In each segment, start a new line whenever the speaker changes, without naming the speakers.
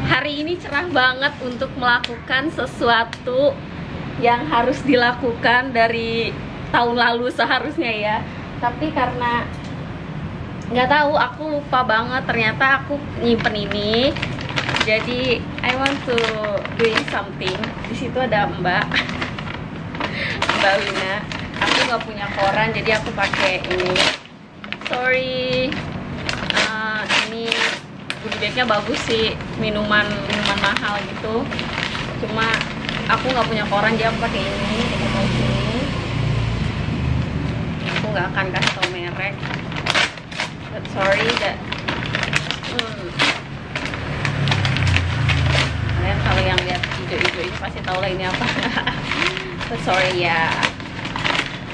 Hari ini cerah banget untuk melakukan sesuatu yang harus dilakukan dari tahun lalu seharusnya ya. Tapi karena nggak tahu, aku lupa banget ternyata aku nyimpen ini. Jadi I want to doing something. Di situ ada Mbak Wina. Aku nggak punya koran, jadi aku pakai ini. Sorry. Ini goodie bagnya bagus sih, minuman mahal gitu. Cuma aku nggak punya koran, jadi aku pakai ini. Aku nggak akan kasih tau merek. But sorry that. Kalian kalau yang lihat hijau-hijau ini pasti tahu lah ini apa. But sorry ya.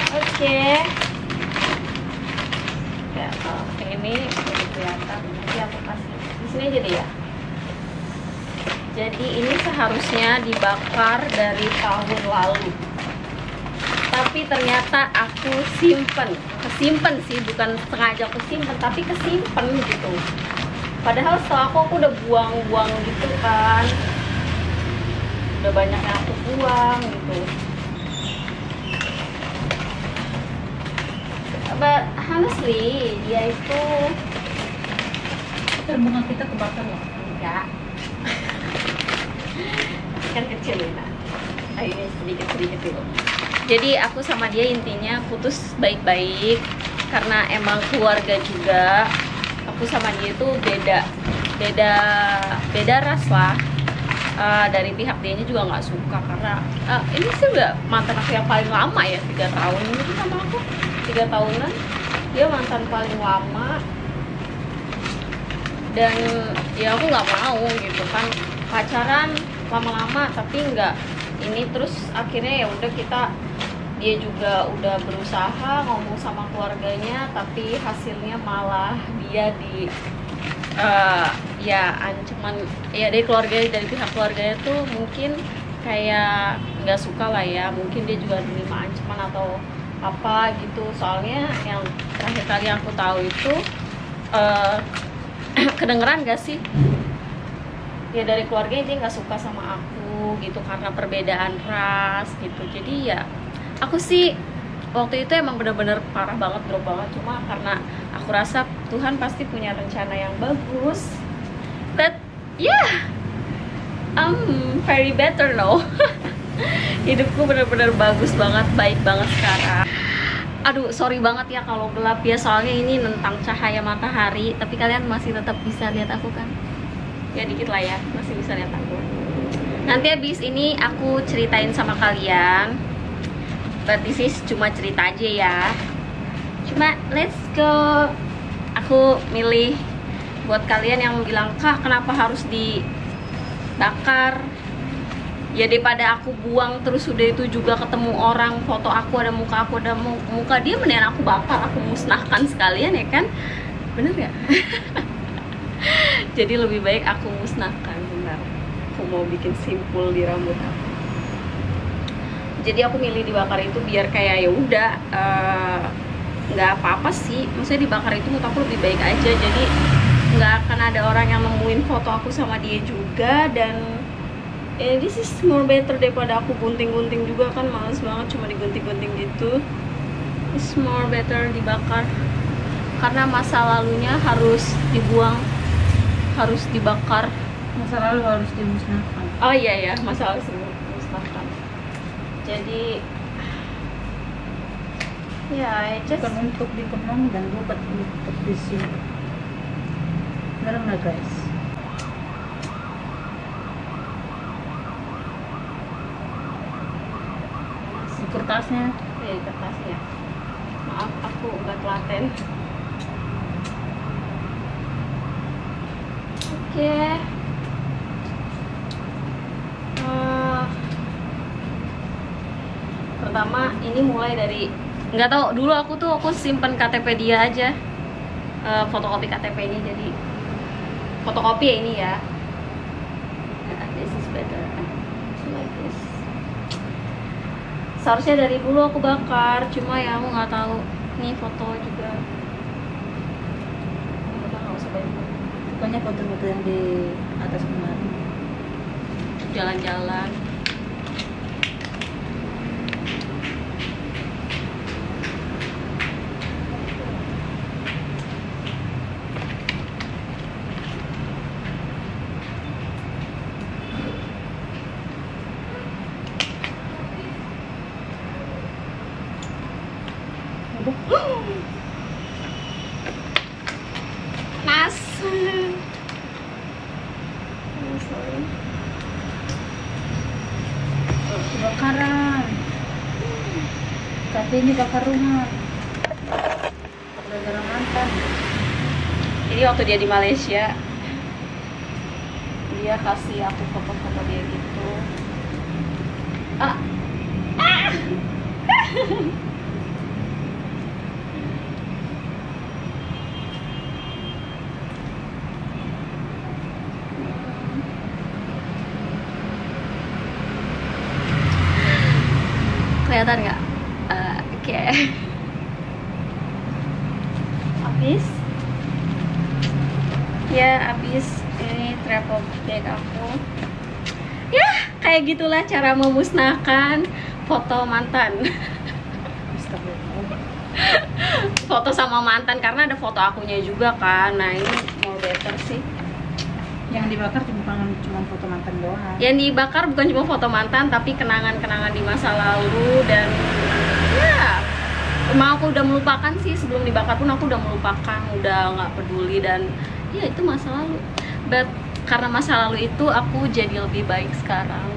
Oke. Ya, kalau ini udah kelihatan. Nanti aku kasih di sini aja deh ya. Jadi ini seharusnya dibakar dari tahun lalu. Tapi ternyata aku kesimpen sih, bukan sengaja aku simpen, tapi kesimpen gitu. Padahal setelah aku udah buang-buang gitu kan, udah banyak yang aku buang gitu. But honestly, dia itu
bunga kita kebakar loh.
enggak. Kan kecil ya. Akhirnya sedikit-sedikit dulu. Jadi aku sama dia intinya putus baik-baik karena emang keluarga juga. Aku sama dia itu beda ras lah. Dari pihak dianya juga nggak suka karena ini sih udah mantan aku yang paling lama ya, 3 tahun gitu sama aku. 3 tahunan dia mantan paling lama, dan ya aku nggak mau gitu kan pacaran lama-lama tapi nggak ini. Terus akhirnya ya udah dia juga udah berusaha ngomong sama keluarganya, tapi hasilnya malah dia ya ancaman ya dari pihak keluarganya tuh mungkin kayak nggak suka lah ya, mungkin dia juga menerima ancaman atau apa gitu. Soalnya yang terakhir kali aku tahu itu kedengeran gak sih ya, dari keluarganya dia nggak suka sama aku gitu karena perbedaan ras gitu. Jadi ya aku sih waktu itu emang bener-bener parah banget, drop banget. Cuma karena aku rasa Tuhan pasti punya rencana yang bagus. But yeah, I'm very better now. Hidupku bener-bener bagus banget, baik banget sekarang. Aduh, sorry banget ya kalau gelap ya, soalnya ini nentang cahaya matahari. Tapi kalian masih tetap bisa lihat aku kan? Ya dikit lah ya, masih bisa lihat aku. Nanti habis ini aku ceritain sama kalian. But this is cuma cerita aja ya. Cuma let's go. Aku milih buat kalian yang bilang, "Kak, kenapa harus dibakar?" Ya daripada aku buang terus udah itu juga ketemu orang foto aku ada muka dia, mendingan aku bakar, aku musnahkan sekalian ya kan, bener ya? Jadi lebih baik aku musnahkan. Bentar, aku mau bikin simpul di rambut aku. Jadi aku milih dibakar itu biar kayak ya udah nggak apa-apa sih, maksudnya dibakar itu menurut aku lebih baik aja. Jadi nggak akan ada orang yang nemuin foto aku sama dia juga, dan this is more better daripada aku gunting-gunting juga kan, males banget cuma digunting-gunting gitu. It's more better dibakar karena masa lalunya harus dibuang, harus dibakar.
Masa lalu harus dimusnahkan.
Oh iya ya, masa lalu harus dimusnahkan. Jadi ya
Bukan untuk dikenang dan bukan untuk disimpan. Benar nggak guys? Kertasnya
kertasnya, maaf aku nggak telaten. Oke. Pertama ini mulai dari, nggak tahu dulu aku simpen KTP dia aja, fotokopi KTP ini. Jadi fotokopi ya ini ya. This is better like this. Seharusnya dari dulu aku bakar, cuma ya aku nggak tahu. Nih foto juga. Udah nggak usah banyak.
Pokoknya foto-foto yang di
jalan-jalan. Nas.
Kebakaran. Tapi ini bakar rumah. Gara-gara mantan.
Ini waktu dia di Malaysia, dia kasih aku foto-foto dia gitu. Ah. Ah. Kelihatan nggak? Oke. Habis ya, habis ini travel bag aku. Ya, kayak gitulah cara memusnahkan foto mantan. Foto sama mantan, karena ada foto akunya juga kan. Nah, ini more better sih.
Yang dibakar cuma foto mantan doang.
Yang dibakar bukan cuma foto mantan, tapi kenangan-kenangan di masa lalu. Dan ya, emang aku udah melupakan sih. Sebelum dibakar pun aku udah melupakan, udah nggak peduli. Dan ya, itu masa lalu. But karena masa lalu itu, aku jadi lebih baik sekarang.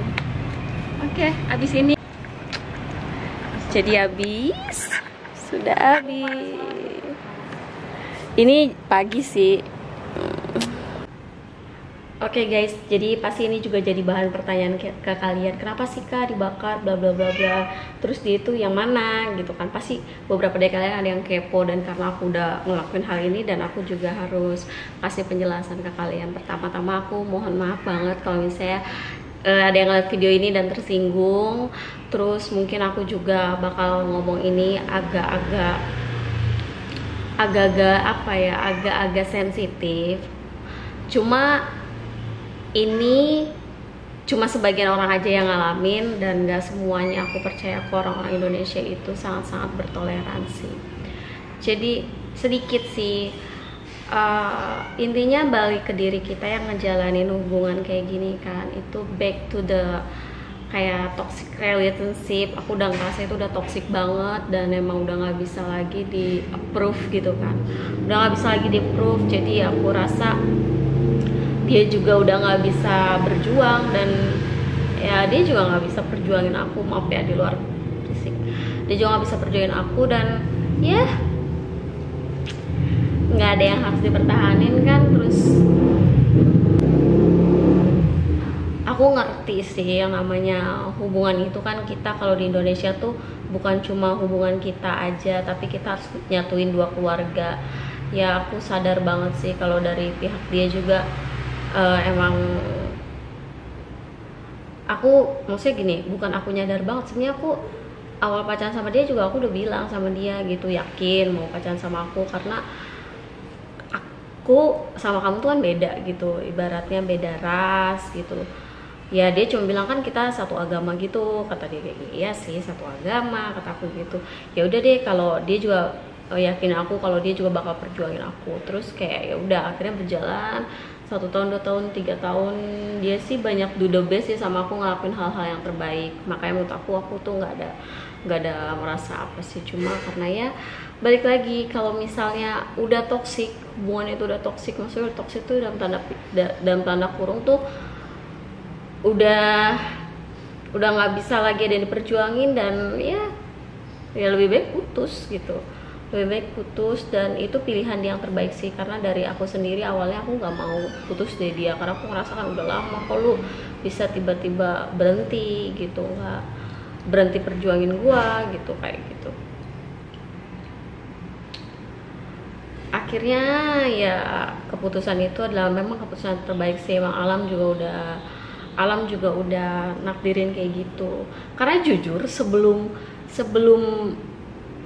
Oke, abis ini jadi habis. Sudah habis. Ini pagi sih. Oke guys, jadi pasti ini juga jadi bahan pertanyaan ke kalian. Kenapa sih Kak dibakar bla bla bla bla. Terus dia itu yang mana gitu kan. Pasti beberapa dari kalian ada yang kepo, dan karena aku udah ngelakuin hal ini dan aku juga harus kasih penjelasan ke kalian. Pertama-tama aku mohon maaf banget kalau misalnya ada yang lihat video ini dan tersinggung. Terus mungkin aku juga bakal ngomong ini agak-agak apa ya, agak-agak sensitif. Cuma ini cuma sebagian orang aja yang ngalamin, dan gak semuanya. Aku percaya kok orang-orang Indonesia itu sangat-sangat bertoleransi. Jadi sedikit sih, intinya balik ke diri kita yang ngejalanin hubungan kayak gini kan. Itu back to the kayak toxic relationship. Aku udah ngerasa itu udah toxic banget, dan emang udah nggak bisa lagi di approve gitu kan. Udah nggak bisa lagi di approve. Jadi aku rasa dia juga udah nggak bisa berjuang, dan ya dia juga nggak bisa perjuangin aku. Maaf ya, di luar fisik dia juga nggak bisa perjuangin aku, dan ya nggak ada yang harus dipertahanin kan. Terus aku ngerti sih yang namanya hubungan itu kan. Kita kalau di Indonesia tuh bukan cuma hubungan kita aja, tapi kita harus nyatuin dua keluarga. Ya aku sadar banget sih kalau dari pihak dia juga emang aku, maksudnya gini, bukan aku nyadar banget. Sebenarnya aku awal pacaran sama dia juga aku udah bilang sama dia gitu, yakin mau pacaran sama aku, karena aku sama kamu tuh kan beda gitu, ibaratnya beda ras gitu. Ya dia cuma bilang kan kita satu agama gitu, kata dia kayak gitu. Iya sih, satu agama, kata aku gitu. Ya udah deh, kalau dia juga yakin aku kalau dia juga bakal perjuangin aku. Terus kayak ya udah, akhirnya berjalan 1 tahun, 2 tahun, 3 tahun, dia sih banyak do the best sih sama aku, ngelakuin hal-hal yang terbaik. Makanya menurut aku tuh nggak ada merasa apa sih. Cuma karena ya balik lagi, kalau misalnya udah toksik, hubungan itu udah toksik, maksudnya toksik tuh dalam tanda kurung tuh udah nggak bisa lagi ada yang diperjuangin, dan ya lebih baik putus gitu. Lebih baik putus, dan itu pilihan yang terbaik sih. Karena dari aku sendiri awalnya aku nggak mau putus dari dia, karena aku ngerasa kan udah lama kok lu bisa tiba-tiba berhenti gitu, nggak berhenti perjuangin gua gitu, kayak gitu. Akhirnya ya keputusan itu adalah memang keputusan terbaik sih. Emang alam juga udah nakdirin kayak gitu. Karena jujur sebelum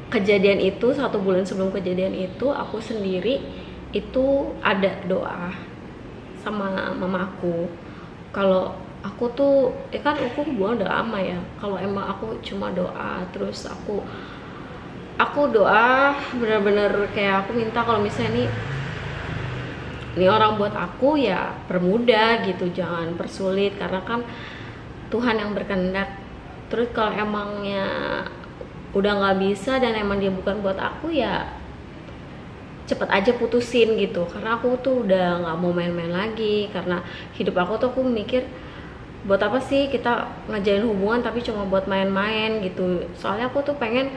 kejadian itu, 1 bulan sebelum kejadian itu, aku sendiri itu ada doa sama mamaku kalau aku tuh kan aku hubungan udah lama ya. Kalau emang aku cuma doa, terus aku doa bener-bener kayak aku minta kalau misalnya ini orang buat aku ya permudah gitu, jangan persulit, karena kan Tuhan yang berkehendak. Terus kalau emangnya udah nggak bisa dan emang dia bukan buat aku, ya cepet aja putusin gitu, karena aku tuh udah nggak mau main-main lagi. Karena hidup aku tuh, aku mikir buat apa sih kita ngejalin hubungan tapi cuma buat main-main gitu. Soalnya aku tuh pengen,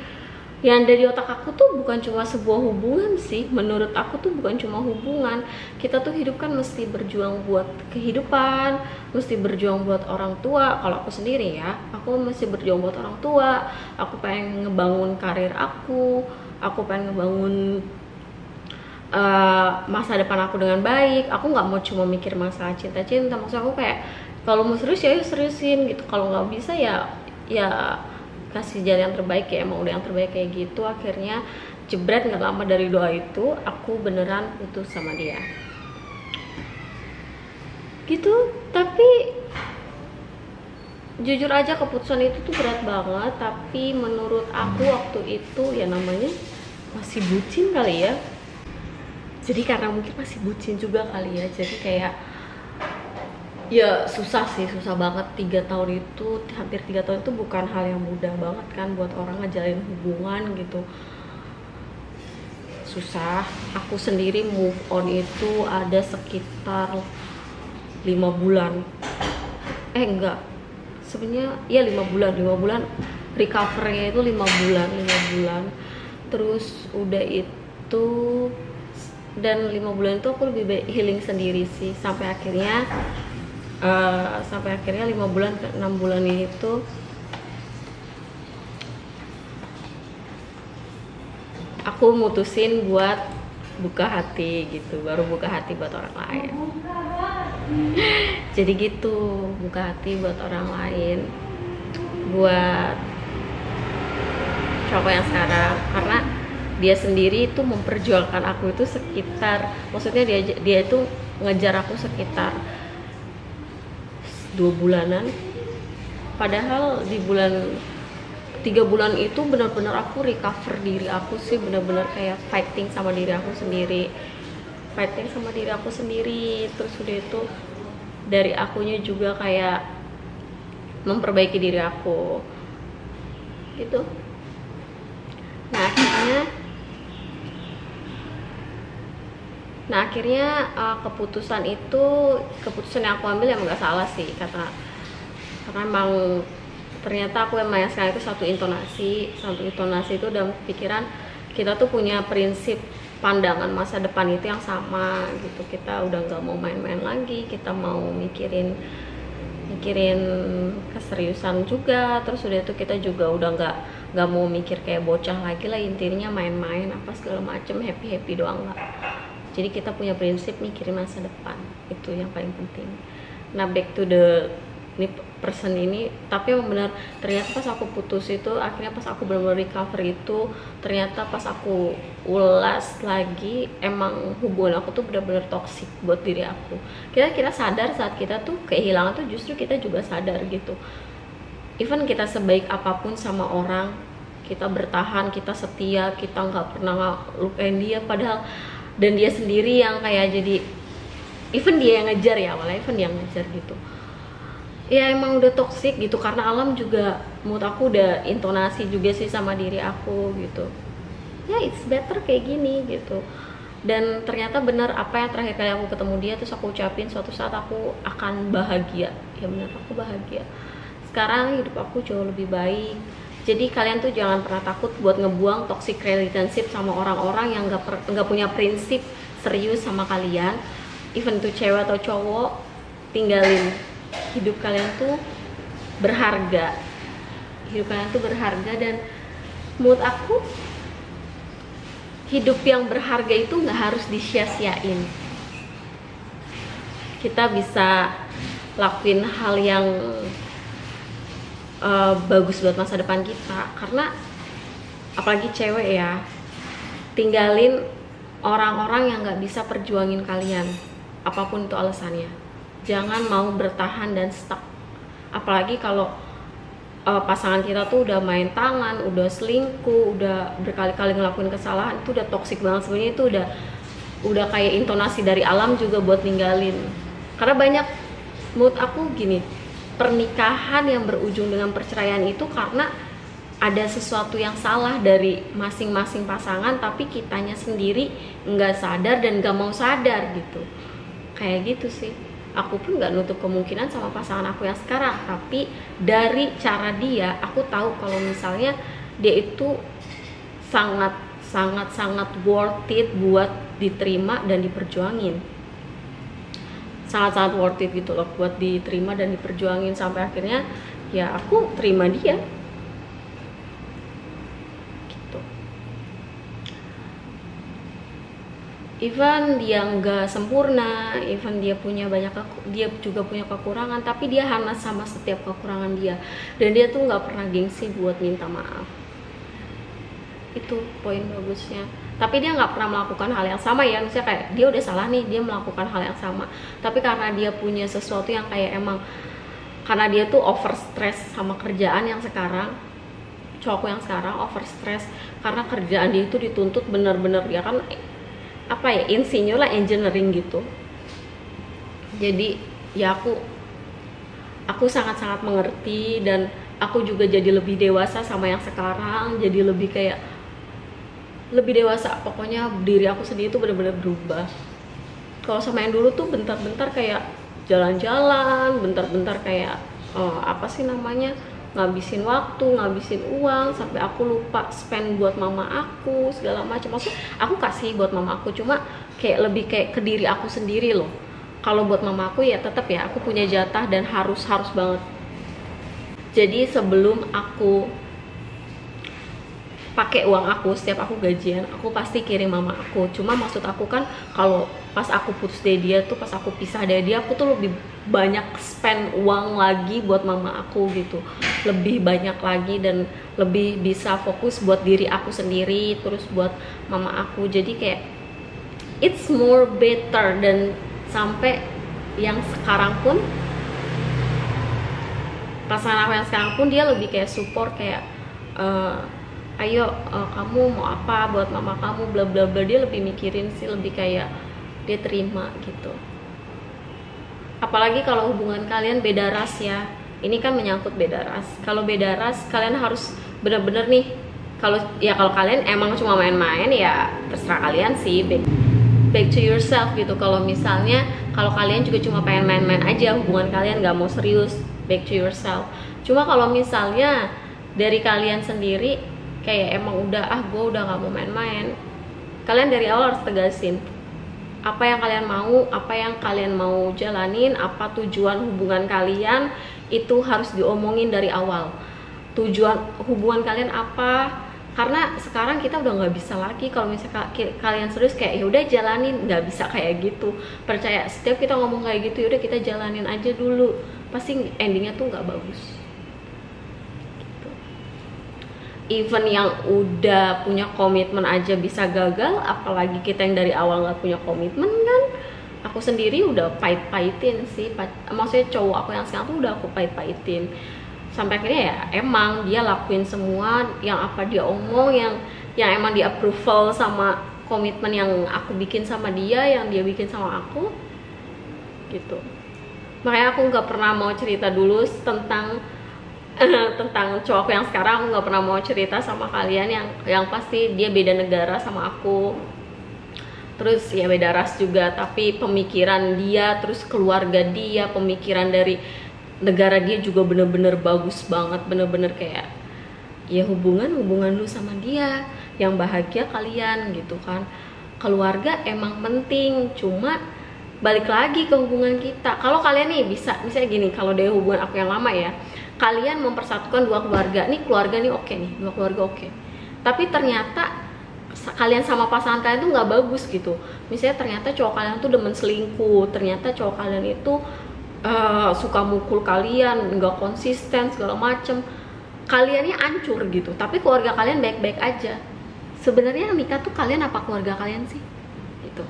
yang dari otak aku tuh bukan cuma sebuah hubungan sih. Menurut aku tuh bukan cuma hubungan, kita tuh hidup kan mesti berjuang buat kehidupan, mesti berjuang buat orang tua. Kalau aku sendiri ya, aku mesti berjuang buat orang tua. Aku pengen ngebangun karir aku pengen ngebangun masa depan aku dengan baik. Aku nggak mau cuma mikir masalah cinta-cinta. Maksud aku kayak kalau mau serius ya seriusin gitu. Kalau nggak bisa ya kasih jalan yang terbaik, ya emang udah yang terbaik kayak gitu. Akhirnya jebret, nggak lama dari doa itu aku beneran putus sama dia gitu. Tapi jujur aja keputusan itu tuh berat banget. Tapi menurut aku waktu itu ya namanya masih bucin kali ya. Jadi karena mungkin masih bucin juga kali ya, jadi kayak ya susah sih, susah banget. 3 tahun itu, hampir 3 tahun itu bukan hal yang mudah banget kan buat orang ngejalin hubungan gitu. Susah. Aku sendiri move on itu ada sekitar 5 bulan. Enggak, sebenarnya ya 5 bulan recovery-nya itu 5 bulan. Terus udah itu, dan 5 bulan itu aku lebih baik healing sendiri sih, sampai akhirnya 5 bulan ke 6 bulan itu aku mutusin buat buka hati gitu, baru buka hati buat orang lain. Jadi gitu, buka hati buat orang lain, buat cowok yang sekarang. Karena dia sendiri itu memperjuangkan aku itu sekitar, maksudnya dia itu ngejar aku sekitar 2 bulanan. Padahal di 3 bulan itu benar-benar aku recover diri aku sih, benar-benar kayak fighting sama diri aku sendiri. Terus udah itu dari akunya juga kayak memperbaiki diri aku gitu. Nah akhirnya keputusan yang aku ambil emang gak salah sih, karena emang ternyata aku emang yang sekarang itu satu intonasi itu dalam pikiran kita tuh punya prinsip pandangan masa depan itu yang sama gitu. Kita udah nggak mau main-main lagi, kita mau mikirin keseriusan juga. Terus udah itu kita juga udah nggak mau mikir kayak bocah lagi lah, intinya main-main apa segala macem, happy doang lah. Jadi kita punya prinsip mikirin masa depan, itu yang paling penting. Nah back to ini person ini, tapi emang benar ternyata pas aku putus itu, akhirnya pas aku benar-benar recover itu, ternyata pas aku ulas lagi, emang hubungan aku tuh benar-benar toksik buat diri aku. Kita sadar saat kita tuh kehilangan tuh justru kita juga sadar gitu. Even kita sebaik apapun sama orang, kita bertahan, kita setia, kita nggak pernah lupain dia, padahal dan dia sendiri yang kayak jadi, even dia yang ngejar ya, awalnya even dia yang ngejar gitu ya, emang udah toksik gitu. Karena alam juga, menurut aku udah intonasi juga sih sama diri aku gitu ya, it's better kayak gini gitu. Dan ternyata benar apa yang terakhir kali aku ketemu dia, terus aku ucapin suatu saat aku akan bahagia. Ya benar, aku bahagia. Sekarang hidup aku jauh lebih baik. Jadi kalian tuh jangan pernah takut buat ngebuang toxic relationship sama orang-orang yang nggak punya prinsip serius sama kalian. Even tuh cewek atau cowok, tinggalin. Hidup kalian tuh berharga. Dan menurut aku hidup yang berharga itu nggak harus disia-siain. Kita bisa lakuin hal yang bagus buat masa depan kita. Karena apalagi cewek ya, tinggalin orang-orang yang nggak bisa perjuangin kalian, apapun itu alasannya. jangan mau bertahan dan stuck. Apalagi kalau pasangan kita tuh udah main tangan, udah selingkuh, udah berkali-kali ngelakuin kesalahan, itu udah toksik banget. Sebenarnya itu udah kayak intonasi dari alam juga buat ninggalin. Karena banyak, menurut aku gini, pernikahan yang berujung dengan perceraian itu karena ada sesuatu yang salah dari masing-masing pasangan, tapi kitanya sendiri nggak sadar dan nggak mau sadar gitu. Kayak gitu sih. Aku pun nggak nutup kemungkinan sama pasangan aku yang sekarang, tapi dari cara dia aku tahu kalau misalnya dia itu sangat worth it buat diterima dan diperjuangin, sangat worth it gitu loh buat diterima dan diperjuangin, sampai akhirnya ya aku terima dia gitu. Even dia nggak sempurna, even dia juga punya kekurangan, tapi dia hangat sama setiap kekurangan dia, dan dia tuh nggak pernah gengsi buat minta maaf. Itu poin bagusnya. Tapi dia nggak pernah melakukan hal yang sama ya, misalnya kayak dia udah salah nih, dia melakukan hal yang sama, tapi karena dia punya sesuatu yang kayak emang karena dia tuh over stress sama kerjaan yang sekarang, cowokku yang sekarang over stress karena kerjaan dia itu dituntut bener-bener, dia kan apa ya, insinyur lah, engineering gitu. Jadi ya aku sangat-sangat mengerti, dan aku juga jadi lebih dewasa sama yang sekarang, jadi lebih dewasa. Pokoknya diri aku sendiri tuh bener-bener berubah. Kalau sama yang dulu tuh bentar-bentar kayak jalan-jalan, bentar-bentar kayak apa sih namanya, ngabisin waktu, ngabisin uang, sampai aku lupa spend buat mama aku segala macam. Maksudnya aku kasih buat mama aku, cuma kayak lebih kayak ke diri aku sendiri loh. Kalau buat mama aku ya tetap ya aku punya jatah dan harus banget. Jadi sebelum aku pakai uang aku, setiap aku gajian aku pasti kirim mama aku. Cuma maksud aku kan kalau pas aku putus dari dia tuh, pas aku pisah dari dia, aku tuh lebih banyak spend uang lagi buat mama aku gitu, lebih banyak lagi, dan lebih bisa fokus buat diri aku sendiri, terus buat mama aku. Jadi kayak it's more better. Dan sampai yang sekarang pun, pasangan aku yang sekarang pun, dia lebih kayak support, kayak ayo kamu mau apa buat mama kamu, bla bla bla. Dia lebih mikirin sih, lebih kayak dia terima gitu. Apalagi kalau hubungan kalian beda ras ya, ini kan menyangkut beda ras. Kalau beda ras kalian harus bener-bener nih, kalau kalian emang cuma main-main ya terserah kalian sih, back to yourself gitu. Kalau misalnya kalau kalian juga cuma pengen main-main aja, hubungan kalian nggak mau serius, back to yourself. Cuma kalau misalnya dari kalian sendiri kayak emang udah gue udah nggak mau main-main, kalian dari awal harus tegasin apa yang kalian mau, apa yang kalian mau jalanin, apa tujuan hubungan kalian, itu harus diomongin dari awal. Tujuan hubungan kalian apa? Karena sekarang kita udah nggak bisa lagi kalau misalnya kalian serius kayak ya udah jalanin, nggak bisa kayak gitu. Percaya, setiap kita ngomong kayak gitu, yaudah kita jalanin aja dulu, pasti endingnya tuh nggak bagus. Even yang udah punya komitmen aja bisa gagal, apalagi kita yang dari awal nggak punya komitmen kan. Aku sendiri udah pahit-pahitin sih, maksudnya cowok aku yang sekarang tuh udah aku pahit-pahitin, sampai akhirnya ya emang dia lakuin semua yang apa dia omong, yang emang di approval sama komitmen yang aku bikin sama dia, yang dia bikin sama aku gitu. Makanya aku nggak pernah mau cerita dulu tentang cowok yang sekarang. Aku nggak pernah mau cerita sama kalian yang pasti dia beda negara sama aku, terus ya beda ras juga, tapi pemikiran dia, terus keluarga dia, pemikiran dari negara dia juga bener-bener bagus banget, bener-bener kayak ya hubungan lu sama dia yang bahagia kalian gitu kan. Keluarga emang penting, cuma balik lagi ke hubungan kita. Kalau kalian nih bisa, misalnya gini, kalau dari hubungan aku yang lama ya, kalian mempersatukan dua keluarga nih oke nih, dua keluarga oke. Tapi ternyata kalian sama pasangan kalian tuh nggak bagus gitu. Misalnya ternyata cowok kalian tuh demen selingkuh, ternyata cowok kalian itu suka mukul kalian, nggak konsisten segala macem, kaliannya hancur gitu. Tapi keluarga kalian baik-baik aja. Sebenarnya yang nikah tuh kalian apa keluarga kalian sih? Gitu.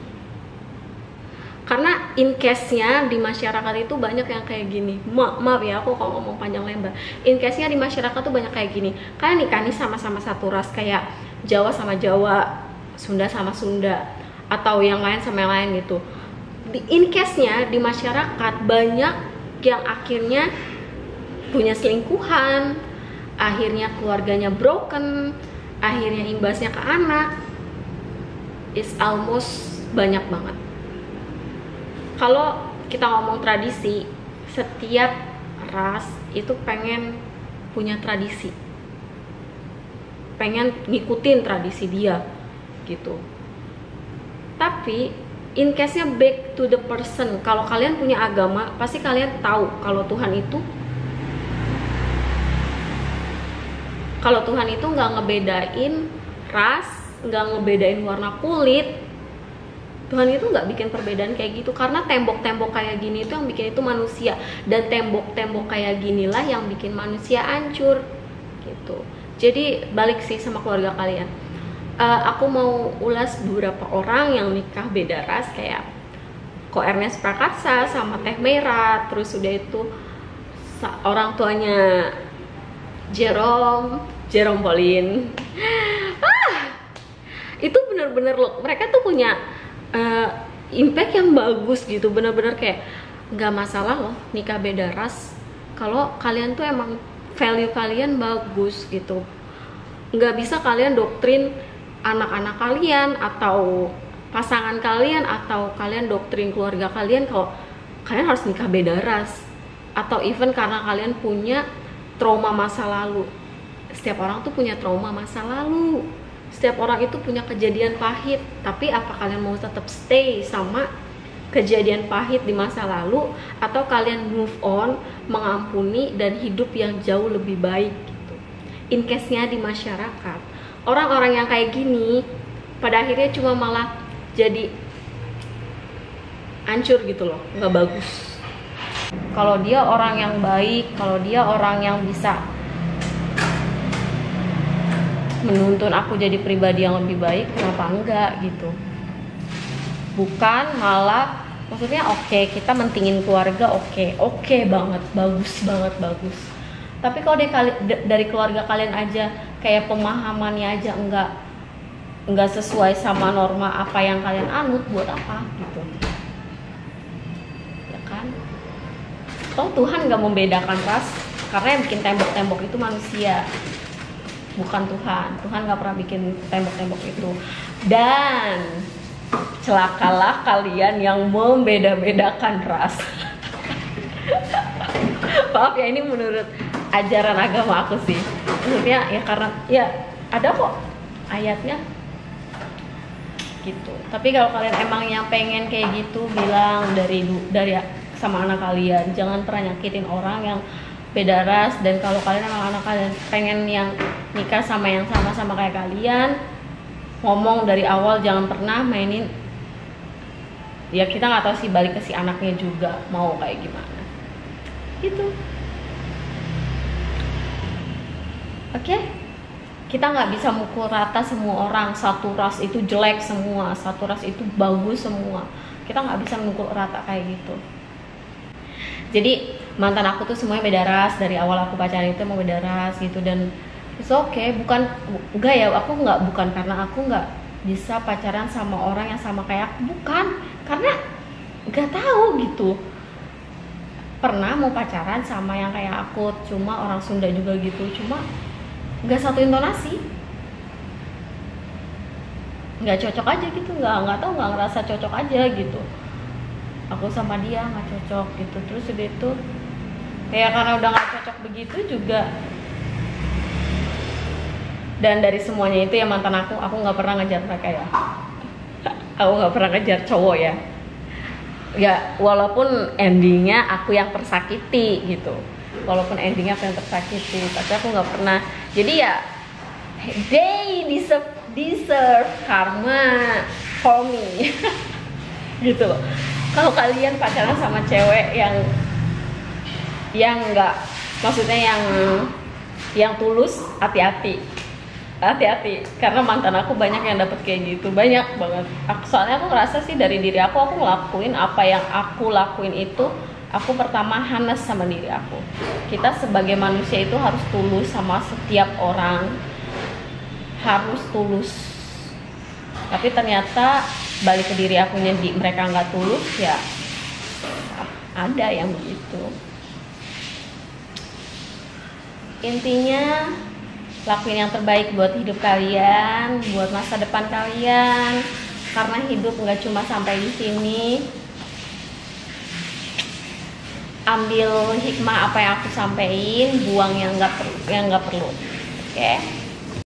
Karena in case-nya di masyarakat itu banyak yang kayak gini. Maaf ya aku kalau ngomong panjang lebar. In case-nya di masyarakat tuh banyak kayak gini. Kalian nikah nih sama-sama satu ras, kayak Jawa sama Jawa, Sunda sama Sunda, atau yang lain sama yang lain gitu. In case-nya di masyarakat banyak yang akhirnya punya selingkuhan, akhirnya keluarganya broken, akhirnya imbasnya ke anak. It's almost banyak banget. Kalau kita ngomong tradisi, setiap ras itu pengen punya tradisi, pengen ngikutin tradisi dia gitu. Tapi in case-nya back to the person, kalau kalian punya agama, pasti kalian tahu kalau Tuhan itu nggak ngebedain ras, nggak ngebedain warna kulit. Tuhan itu nggak bikin perbedaan kayak gitu, karena tembok-tembok kayak gini itu yang bikin itu manusia, dan tembok-tembok kayak ginilah yang bikin manusia hancur gitu. Jadi balik sih sama keluarga kalian. Aku mau ulas beberapa orang yang nikah beda ras, kayak Ko Ernest Prakasa sama Teh Merah, terus udah itu orang tuanya Jerome Pauline. Itu bener-bener loh, mereka tuh punya impact yang bagus gitu, bener-bener kayak nggak masalah loh nikah beda ras kalau kalian tuh emang value kalian bagus gitu. Nggak bisa kalian doktrin anak-anak kalian atau pasangan kalian, atau kalian doktrin keluarga kalian kalau kalian harus nikah beda ras, atau even karena kalian punya trauma masa lalu. Setiap orang tuh punya trauma masa lalu, setiap orang itu punya kejadian pahit. Tapi apa kalian mau tetap stay sama kejadian pahit di masa lalu, atau kalian move on, mengampuni, dan hidup yang jauh lebih baik gitu. In case-nya di masyarakat, orang-orang yang kayak gini pada akhirnya cuma malah jadi hancur gitu loh, nggak bagus. Kalau dia orang yang baik, kalau dia orang yang bisa menuntun aku jadi pribadi yang lebih baik, kenapa enggak gitu. Bukan malah, maksudnya oke, kita mentingin keluarga, oke banget, bagus. Tapi kalau dari keluarga kalian aja kayak pemahamannya aja enggak sesuai sama norma apa yang kalian anut, buat apa gitu. Ya kan? Toh Tuhan nggak membedakan ras, karena yang bikin tembok-tembok itu manusia, bukan Tuhan. Tuhan nggak pernah bikin tembok-tembok itu. Dan celakalah kalian yang membeda-bedakan ras. Maaf ya, ini menurut ajaran agama aku sih. Maksudnya ya karena ya ada kok ayatnya gitu. Tapi kalau kalian emang yang pengen kayak gitu, bilang dari sama anak kalian, jangan pernah nyakitin orang yang beda ras. Dan kalau kalian emang anak kalian pengen yang nikah sama yang sama-sama kayak kalian, ngomong dari awal, jangan pernah mainin. Ya kita nggak tahu sih balik ke si anaknya juga mau kayak gimana gitu. Oke? Kita nggak bisa mukul rata semua orang, satu ras itu jelek semua, satu ras itu bagus semua. Kita nggak bisa mukul rata kayak gitu. Jadi mantan aku tuh semuanya beda ras, dari awal aku pacaran itu emang beda ras gitu. Dan it's okay, bukan karena aku nggak bisa pacaran sama orang yang sama kayak aku, bukan, karena nggak tahu gitu. Pernah mau pacaran sama yang kayak aku, cuma orang Sunda juga gitu, cuma nggak satu intonasi, nggak cocok aja gitu, nggak tahu, nggak ngerasa cocok aja gitu. Aku sama dia nggak cocok gitu. Terus udah itu kayak karena udah nggak cocok begitu juga. Dan dari semuanya itu ya mantan aku nggak pernah ngejar mereka ya. Aku nggak pernah ngejar cowok ya. Ya walaupun endingnya aku yang tersakiti gitu. Walaupun endingnya aku yang tersakiti, tapi aku nggak pernah. Jadi ya they deserve karma for me. Gitu loh. Kalau kalian pacaran sama cewek yang nggak, maksudnya yang tulus, hati-hati. hati-hati, karena mantan aku banyak yang dapet kayak gitu, banyak banget. Soalnya aku ngerasa sih dari diri aku ngelakuin apa yang aku lakuin itu, aku pertama honest sama diri aku. Kita sebagai manusia itu harus tulus sama setiap orang, harus tulus. Tapi ternyata balik ke diri akunya, mereka nggak tulus ya, ada yang begitu. Intinya lakuin yang terbaik buat hidup kalian, buat masa depan kalian, karena hidup nggak cuma sampai di sini. Ambil hikmah apa yang aku sampaikan, buang yang nggak perlu, oke?